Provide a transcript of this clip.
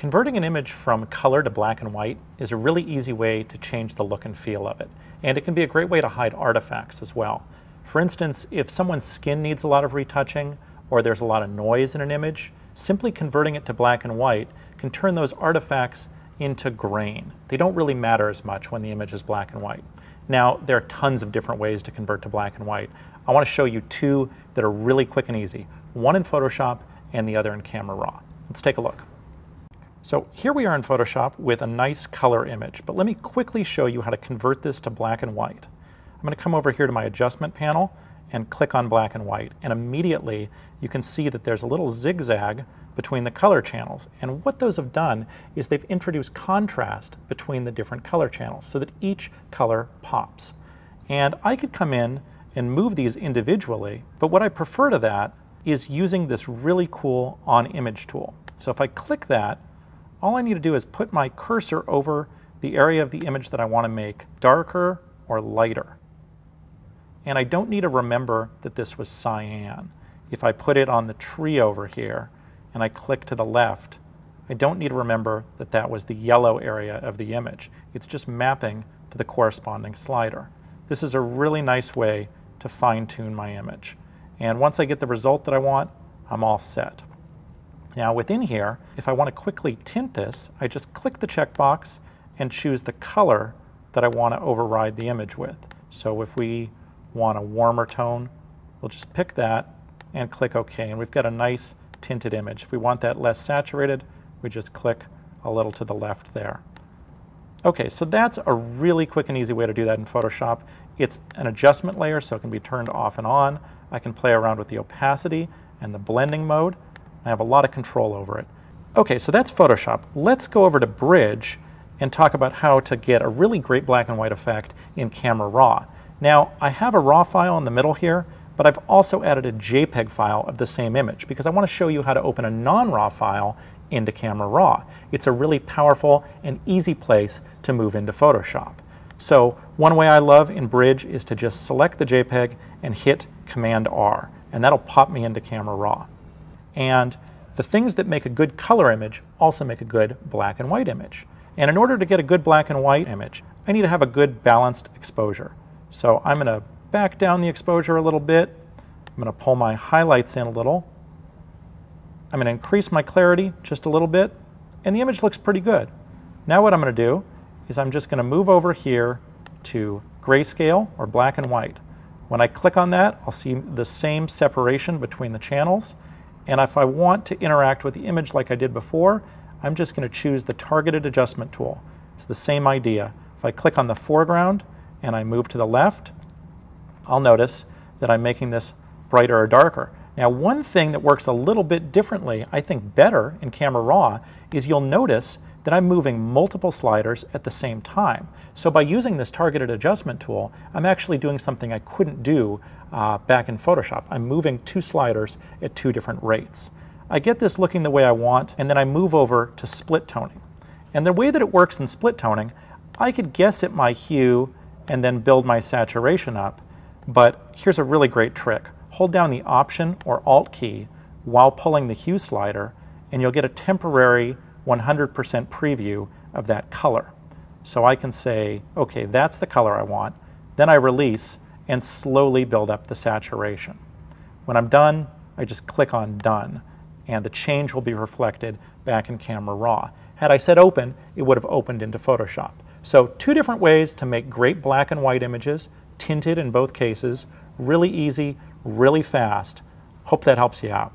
Converting an image from color to black and white is a really easy way to change the look and feel of it, and it can be a great way to hide artifacts as well. For instance, if someone's skin needs a lot of retouching or there's a lot of noise in an image, simply converting it to black and white can turn those artifacts into grain. They don't really matter as much when the image is black and white. Now, there are tons of different ways to convert to black and white. I want to show you two that are really quick and easy, one in Photoshop and the other in Camera Raw. Let's take a look. So here we are in Photoshop with a nice color image, but let me quickly show you how to convert this to black and white. I'm going to come over here to my adjustment panel and click on black and white, and immediately you can see that there's a little zigzag between the color channels, and what those have done is they've introduced contrast between the different color channels so that each color pops. And I could come in and move these individually, but what I prefer to that is using this really cool On Image tool. So if I click that, all I need to do is put my cursor over the area of the image that I want to make darker or lighter. And I don't need to remember that this was cyan. If I put it on the tree over here and I click to the left, I don't need to remember that that was the yellow area of the image. It's just mapping to the corresponding slider. This is a really nice way to fine-tune my image. And once I get the result that I want, I'm all set. Now within here, if I want to quickly tint this, I just click the checkbox and choose the color that I want to override the image with. So if we want a warmer tone, we'll just pick that and click OK, and we've got a nice tinted image. If we want that less saturated, we just click a little to the left there. Okay, so that's a really quick and easy way to do that in Photoshop. It's an adjustment layer, so it can be turned off and on. I can play around with the opacity and the blending mode. I have a lot of control over it. Okay, so that's Photoshop. Let's go over to Bridge and talk about how to get a really great black and white effect in Camera Raw. Now, I have a RAW file in the middle here, but I've also added a JPEG file of the same image because I want to show you how to open a non-RAW file into Camera Raw. It's a really powerful and easy place to move into Photoshop. So one way I love in Bridge is to just select the JPEG and hit Command R, and that'll pop me into Camera Raw. And the things that make a good color image also make a good black and white image. And in order to get a good black and white image, I need to have a good balanced exposure. So I'm going to back down the exposure a little bit. I'm going to pull my highlights in a little. I'm going to increase my clarity just a little bit, and the image looks pretty good. Now what I'm going to do is I'm just going to move over here to grayscale or black and white. When I click on that, I'll see the same separation between the channels. And if I want to interact with the image like I did before, I'm just going to choose the targeted adjustment tool. It's the same idea. If I click on the foreground and I move to the left, I'll notice that I'm making this brighter or darker. Now, one thing that works a little bit differently, I think better in Camera Raw, is you'll notice that I'm moving multiple sliders at the same time. So by using this targeted adjustment tool, I'm actually doing something I couldn't do back in Photoshop. I'm moving two sliders at two different rates. I get this looking the way I want, and then I move over to split toning. And the way that it works in split toning, I could guess at my hue and then build my saturation up, but here's a really great trick. Hold down the Option or Alt key while pulling the hue slider, and you'll get a temporary 100% preview of that color. So I can say, okay, that's the color I want. Then I release and slowly build up the saturation. When I'm done, I just click on Done, and the change will be reflected back in Camera Raw. Had I said Open, it would have opened into Photoshop. So two different ways to make great black and white images, tinted in both cases, really easy, really fast. Hope that helps you out.